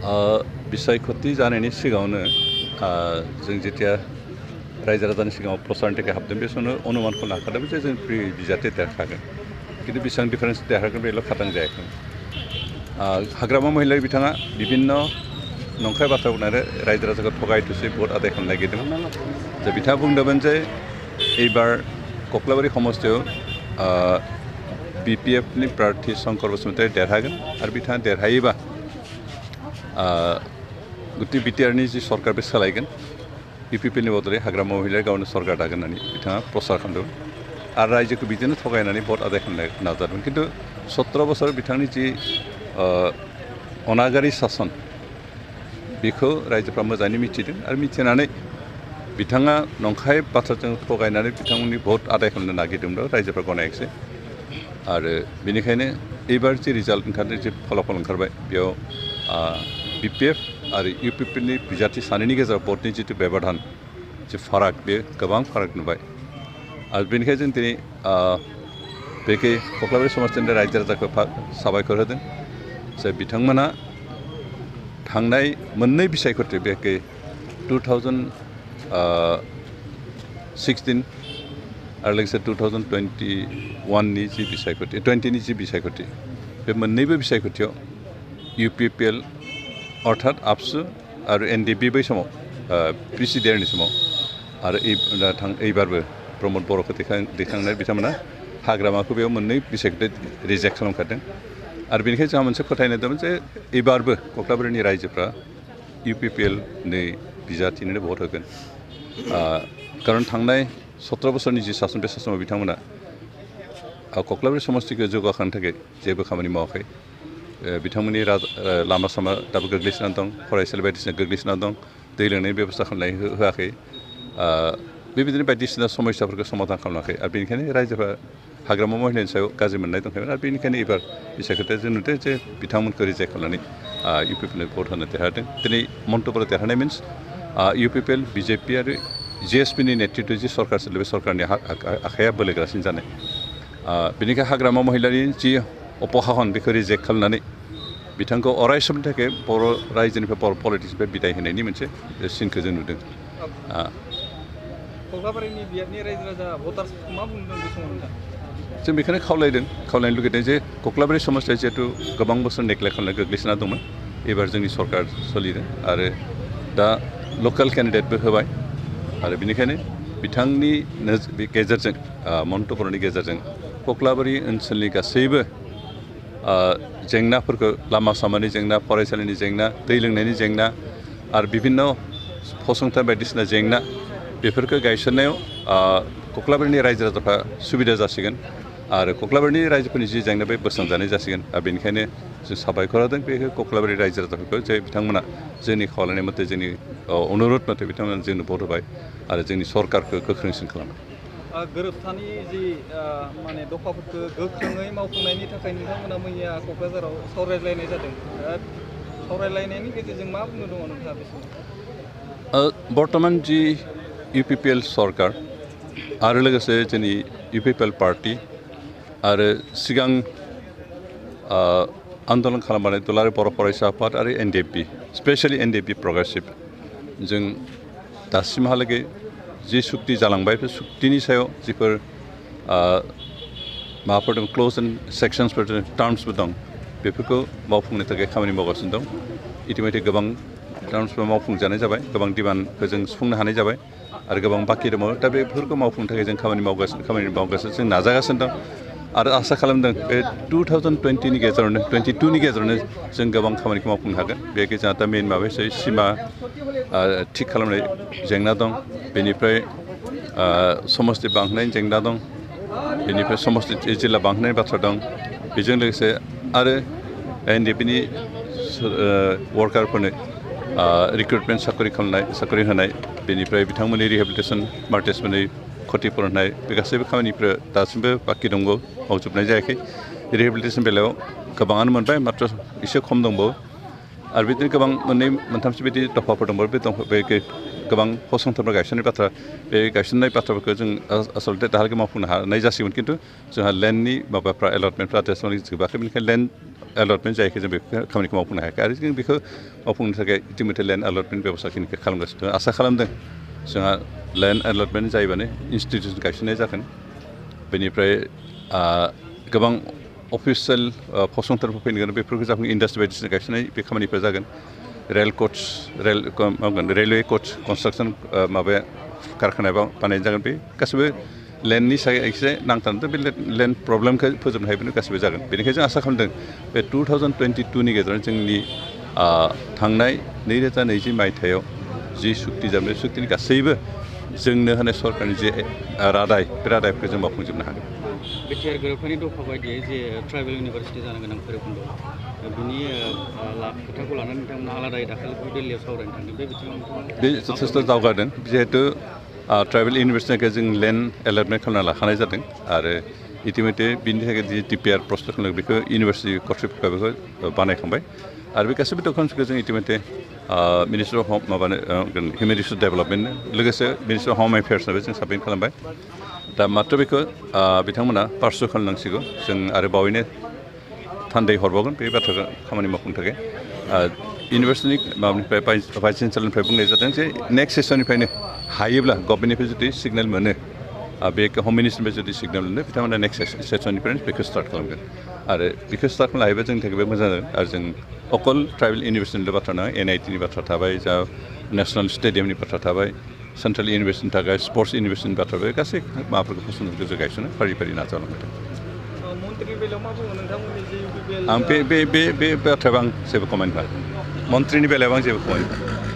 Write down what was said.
बिसायख'थि जानायनि सिगाङावनो जों जेथिया रायजो राजानि सिगाङाव प्रसारनि थाखाय हाबदों बे समावनो अनुमानखौ लाखादोंमोन जे जों बिजाथि देरहागोन खिन्थु बेसेबां डिफारेन्स देरहागोन बेल' खातां जायाखै हाग्रामा महिलारि बिथाङा बिभिन्न नंखाय बाथ्रा बुंनानै रायजो राजाखौ थगाय थुसि भट आदाय खालामनो नागिरदोंमोन जे बिथाङा बुंदोंमोन जे एबार कक्लाबारि समस्तियाव BPFनि प्रार्थी शंकर बसुमतारी देरहागोन आरो बिथाङा देरहायोबा गुटि बिटिआरनि जि सरकार बे सोलायगोन UPPनि बदलै हाग्रामा महिलारि गावनो सरकार दागोन होननानै बिथाङा प्रसार खालामदोंमोन आरो रायजोखौ बिदिनो थगायनानै भट आदाय खालामनो नाजादोंमोन खिन्थु 17 बोसोर बिथांनि जि अनागारि सासन बेखौ रायजोफ्रा मोजाङै मिथिदों आरो मिथिनानै बिथाङा नंखाय बाथ्राजों थगायनानै बिथांमोननि भट आदाय खालामनो नागिरदोंमोन रायजोफ्रा गनायाखिसै आरो बेनिखायनो एबार जि रिजाल्ट ओंखारदों जि फलाफल ओंखारबाय बेयाव BPF आरो UPPनि बिजाथि सानैनि गेजेराव भटनि जिथु बेबधान जि फाराग बे गोबां फाराग नुबाय आरो बेनिखायनो जों दिनै बेखै कक्लाबारि समस्तिनि रायजो राजाखौ साबायखर होदों जे बिथांमोना थांनाय मोननै बिसायख'थि बेखै 2016 आरो लोगोसे 2021नि जि बिसायख'थि 20नि जि बिसायख'थि बे मोननैबो बिसायख'थियाव UPPL अर्थात आबसु आरो NDP बै समाव PCDRनि समाव आरो एबारबो प्रमद बर'खौ दैखांनाय बिथांमोना हाग्रामाखौ बेयाव मोननै बिसायख'थि रिजेक्ट खालामखादों आरो बेनिखायनो जोंहा मोनसे फोथायनाय दंमोन जे एबारबो कक्लाबारिनि रायजोफ्रा UPPLनि बिजाथिनो भट होगोन खारन थांनाय 17 बोसोरनि जि सासन बे सासनाव बिथांमोना कक्लाबारि समस्तिखौ जौगाखांनो थाखाय जेबो खामानि मावाखै बिथांमोननि लामा सामा दाबो गोग्लैसोनानै दं फरायसालि बायदिसिना गोग्लैसोनानै दं दै लोंनायनि बेबस्था खालामनाय होआखै बेबायदिनो बायदिसिना समस्याफोरखौ समाधान खालामाखै आरो बेनिखायनो रायजोफ्रा हाग्रामा महिलानि सायाव गाज्रि मोननाय दंखायोमोन आरो बेनिखायनो एबार बिसायख'थिया जों नुदों जे बिथांमोनखौ रिजेक्ट खालामनानै UPPनो भट होनो देरहादों दिनै मन्टुपुराव देरहानाय मिन्स UPPL BJP आरो GSPनि नेतृत्व जि सरकार सोलियो बे सरकारनि आखाइया बोलोग्रासिन जानाय बेनिखायनो हाग्रामा महिलारिनि जि अपहाहन बेखौ रिजेक्ट खालामनानै बिथांखौ अराय समनि थाखाय बर' रायजोनिफ्राय बर' पलिटिक्सनिफ्राय बिदाय होनायनि मोनसे सिनखौ जों नुदों कक्लाबारिनि बियाबनि रायजो राजा भटार्सखौ मा बुंदों बे समाव नोंथां जों बेखौनो खावलायनो लुगैदों जे कक्लाबारि समस्तिया जिहेतु गोबां बोसोर नेग्लेक्ट खालामनाय गोग्लैसोना दंमोन एबार जोंनि सरकार सोलिदों आरो दा लकेल केन्डिडेटबो होबाय आरो बेनिखायनो बिथांनि गेजेरजों मन्टु बर'नि गेजेरजों कक्लाबारि ओनसोलनि गासैबो जेंनाफोरखौ लामा सामानि जेंना फरायसालिनि जेंना दै लोंनायनि जेंना आरो बिभिन्न फसंथान बायदिसिना जेंना बेफोरखौ गायसननायाव कक्लाबारिनि रायजो राजाफ्रा सुबिदा जासिगोन आरो कक्लाबारिनि रायजोफोरनि जि जेंना बे बोस्रांजानाय जासिगोन आरो बेनिखायनो जों साबायखर होदों बे कक्लाबारि रायजो राजाफोरखौ जे बिथांमोना जोंनि खावलायनाय मथे जोंनि अनुरद मथे बिथांमोना जोंनो भट होबाय आरो जोंनि सरकारखौ गोख्रोंसिन खालामो गोरोबथानि जि माने दफाफोरखौ गोख्रोङै मावफुंनायनि थाखाय नोंथांमोना मैया क'क्राझाराव सावरायलायनाय जादों सावरायलायनायनि गेजेरजों मा बुंनो दङ नोंथाङा बे समाव बर्तमान जि UPPL सरकार आरो लोगोसे जोंनि UPPL पार्टी आरो सिगां आन्दलन खालामनाय दुलाराय बर' फरायसा आफाद आरो NDP स्पेसियेलि NDP प्रग्रेसिभ जों दासिमहालागै जि सुक्ति जालांबाय बे सुक्तिनि सायाव जिफोर माबाफोर दं क्ल'ज एन्ड सेक्सन्सफोर टार्म्सफोर दं बेफोरखौ मावफुंनो थाखाय खामानि मावगासिनो दं इतिमধ্যे गोबां टार्म्सफोर मावफुंजानाय जाबाय गोबां डिमान्डखौ जों सुफुंनो हानाय जाबाय आरो गोबां बाखि दङ दा बेफोरखौ मावफुंनो थाखाय जों खामानि मावगासिनो जों नाजागासिनो दं आरो आसा खालामदों बे 2020नि गेजेरावनो 22नि गेजेरावनो जों गोबां खामानिखौ मावफुंनो हागोन बेखि जोंहा दा मेइन माबा हिसाबै सिमा थिग खालामनाय जेंना दं बेनिफ्राय समस्ति बांहोनायनि जेंना दं बेनिफ्राय समस्ति जिल्ला बांहोनायनि बाथ्रा दं बेजों लोगोसे आरो NDPनि वार्कारफोरनो रिक्रुटमेन्ट साख्रि होनाय बेनिफ्राय बिथांमोननि रिहेबिलिटेसन मार्टेसफोरनि खतिपुरन होनाय बे गासैबो खामानिफोरा दासिमबो बाखि दंबावो मावजोबनाय जायाखै रिहेबिलिटेसन बेलायाव गोबाङानो मोनबाय मात्र एसे खम दंबावो आरो बिदिनो गोबां मोननै मोनथामसो बिदि दफाफोर दंबावो बे गोबां फसंथानफोर गायसननाय बाथ्रा बे गायसननाय बाथ्राफोरखौ जों आसलथे दाहालागै मावफुंनो हानाय जासिगोन खिन्थु जोंहा लेन्डनि माबाफ्रा एलटमेन्टफ्रा दासिमबो जोबाखै बेनिखायनो लेन्ड एलटमेन्ट जायाखै जों बेफोर खामानिखौ मावफुंनो हायाखै आरो जों बेखौ मावफुंनो थाखाय इतिमध्य लेन्ड एलटमेन्ट बेब'स्थाखिनिखौ खालामगासिनो दं आसा खालामदों जोंहा लेन्ड एलटमेन्ट जायोबानो इन्स्टिटिउसन गायसननाय जागोन बेनिफ्राय गोबां अफिसियेल फसंथानफोर फैनो गोनां बेफोरखौ जागोन इन्डास्ट्रि बायदिसिना गायसननाय बे खामानिफ्रा जागोन रेलवे कच कनस्ट्राक्सन माबाया कारखाना बानायनाय जागोन बे गासिबो लेन्डनि सायाव एसे नांथारदों बे लेन्ड प्रब्लेमखौ फोजोबनो हायोबानो गासिबो जागोन बेनिखायनो जों आसा खालामदों बे 2022नि गेजेराव जोंनि थांनाय 2020 मायथाइयाव जि सुक्ति जाबाय सुक्तिनि गासैबो जोंनो होनाय सरकारनि जे रादाय बे रादायफोरखौ जों मावफुंजोबनो हागोन बिटिआर गोरोबथानि दफा बायदियै जे ट्राइबेल इउनिभारसिटि जानो गोनां भैरबकुन्द बिनि खोथाखौ लानानै नोंथांमोना आलादायै दाखालि दिल्लीयाव सावरायनो थांदों बे बिथिङाव बे जथेस्थ' दावगादों जिहेतु ट्राइबेल इउनिभारसिटिखौ जों लेन्ड एलटमेन्ट खालामना लाखानाय जादों आरो इतिमध्य बिनि थाखाय जि डिपिआर प्रस्टुत खालामदों बेखौ इउनिभारसिटि कर्तृपक्षआ बेखौ बानायखांबाय आरो बे गासैबो डकुमेन्ट्सखौ जों इतिमध्य मिनिस्ट्रि अफ हम हिउमेन रिसर्स डेभेलपमेन्ट लोगोसे मिनिस्ट्रि अफ हम एफेयार्सनोबो जों साबमिट खालामबाय दा मात्र बेखौ बिथांमोना पारसु खालामनांसिगौ जों आरो बावैनो थान्दै हरबावगोन बे बाथ्राखौ खामानि मावफुंनो थाखाय इउनिभार्सिटिनि माबानिफ्राय भाइस चेन्सेलरनिफ्राय बुंनाय जादों जे नेक्स्ट सेसननिफ्रायनो हायोब्ला गभर्नमेन्टनिफ्राय जुदि सिगनेल मोनो बे हम मिनिस्ट्रिनिफ्राय जुदि सिगनेल मोनो बिथांमोना नेक्स्ट सेसननिफ्रायनो बेखौ स्टार्ट खालामगोन आरो बेखौ स्टार्ट खालामनो हायोबा जोंनि थाखाय मोजां जागोन आरो जों अकल ट्राइबेल इउनिभार्सिटिनिल' बाथ्रा नङा एनआइटिनि बाथ्रा थाबाय जा नेसनेल स्टेडियामनि बाथ्रा थाबाय सेन्ट्रेल इउनिभार्सिटिनि थाखाय स्पर्ट्स इउनिभार्सिटिनि बाथ्रा थाबाय गासै माबाफोरखौ फसंथानफोरखौ जों गायसनो फारि फारि नाजालांबाय आं बे बाथ्रायाव आं जेबो कमेन्ट होआ मन्थ्रिनि बेलायाव आं जेबो कमेन्ट होआ